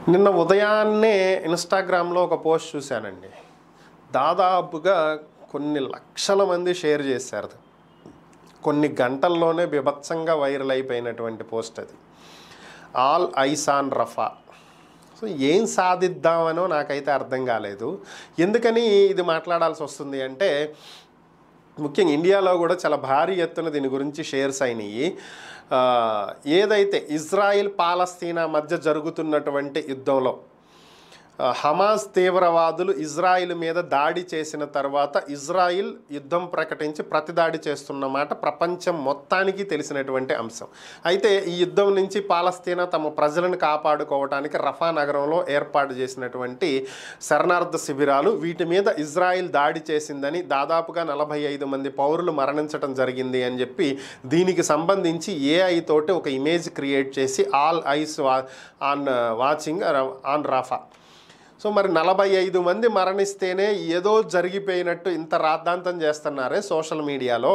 నిన్న ఉదయాన్నే ఇన్‌స్టాగ్రామ్‌లో ఒక పోస్ట్ చూశానండి. దాదాపుగా కొన్ని లక్షల మంది షేర్ చేశారు. కొన్ని గంటల్లోనే బీభత్సంగా వైరల్ అయిపోయినటువంటి పోస్ట్ అది. All eyes on Rafa. So ఏం సాధిద్దామనో నాకైతే అర్థం కాలేదు. ఎందుకని ఇది మాట్లాడాల్సి వస్తుంది అంటే, ముఖ్యంగా ఇండియాలో కూడా చాలా భారీ ఎత్తున దీని గురించి షేర్స్ అయినాయి. ఏదైతే ఇజ్రాయిల్ పాలస్తీనా మధ్య జరుగుతున్నటువంటి యుద్ధంలో హమాస్ తీవ్రవాదులు ఇజ్రాయిల్ మీద దాడి చేసిన తర్వాత ఇజ్రాయిల్ యుద్ధం ప్రకటించి ప్రతిదాడి చేస్తున్నమాట ప్రపంచం మొత్తానికి తెలిసినటువంటి అంశం. అయితే ఈ యుద్ధం నుంచి పాలస్తీనా తమ ప్రజలను కాపాడుకోవడానికి రఫా నగరంలో ఏర్పాటు చేసినటువంటి శరణార్థ శిబిరాలు, వీటి మీద ఇజ్రాయిల్ దాడి చేసిందని, దాదాపుగా 45 మంది పౌరులు మరణించడం జరిగింది అని చెప్పి దీనికి సంబంధించి ఏఐ తోటి ఒక ఇమేజ్ క్రియేట్ చేసి all eyes on watching on Rafa. So మరి 45 మంది మరణిస్తేనే ఏదో జరిగిపోయినట్టు ఇంత రాద్ధాంతం చేస్తున్నారే సోషల్ మీడియాలో.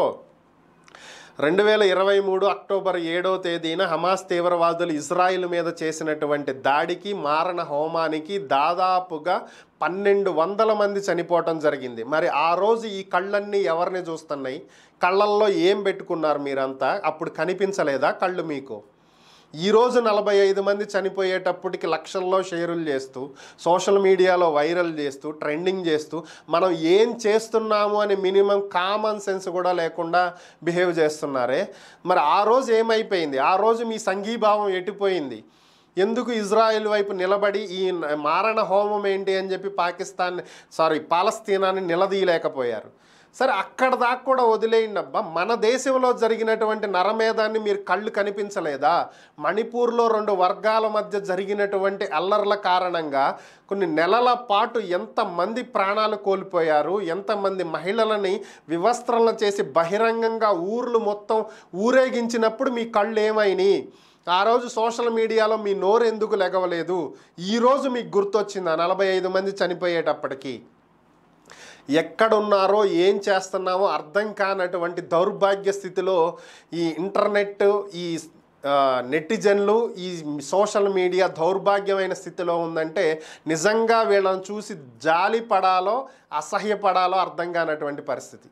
2023 అక్టోబర్ 7వ తేదీన హమాస్ తీవ్రవాదులు ఇజ్రాయిల్ మీద చేసినటువంటి దాడికి, మారణ హోమానికి దాదాపుగా 1200 మంది చనిపోవటం జరిగింది. మరి ఆ రోజు ఈ కళ్ళన్నీ ఎవరిని చూస్తున్నాయి? కళ్ళల్లో ఏం పెట్టుకున్నారు మీరంతా? అప్పుడు కనిపించలేదా కళ్ళు మీకు? ఈరోజు 45 మంది చనిపోయేటప్పటికి లక్షల్లో షేరులు చేస్తూ, సోషల్ మీడియాలో వైరల్ చేస్తూ, ట్రెండింగ్ చేస్తూ, మనం ఏం చేస్తున్నాము అని మినిమం కామన్ సెన్స్ కూడా లేకుండా బిహేవ్ చేస్తున్నారే. మరి ఆ రోజు ఏమైపోయింది? ఆ రోజు మీ సంఘీభావం ఎటుపోయింది? ఎందుకు ఇజ్రాయెల్ వైపు నిలబడి ఈ మారణ హోమం ఏంటి అని చెప్పి పాలస్తీనాని నిలదీయలేకపోయారు? సరే, అక్కడ దాకా కూడా వదిలేయండి అబ్బా. మన దేశంలో జరిగినటువంటి నరమేధాన్ని మీరు కళ్ళు కనిపించలేదా? మణిపూర్లో 2 వర్గాల మధ్య జరిగినటువంటి అల్లర్ల కారణంగా కొన్ని నెలల పాటు ఎంతమంది ప్రాణాలు కోల్పోయారు, ఎంతమంది మహిళలని వివస్త్రలు చేసి బహిరంగంగా ఊర్లు మొత్తం ఊరేగించినప్పుడు మీ కళ్ళు ఏమైనాయి? ఆ రోజు సోషల్ మీడియాలో మీ నోరు ఎందుకు లెగవలేదు? ఈరోజు మీకు గుర్తొచ్చిందా 45 మంది చనిపోయేటప్పటికీ? ఎక్కడున్నారో ఏం చేస్తున్నామో అర్థం కానటువంటి దౌర్భాగ్య స్థితిలో ఈ ఇంటర్నెట్, ఈ నెటిజన్లు, ఈ సోషల్ మీడియా దౌర్భాగ్యమైన స్థితిలో ఉందంటే నిజంగా వీళ్ళని చూసి జాలి పడాలో అసహ్యపడాలో అర్థం కానటువంటి పరిస్థితి.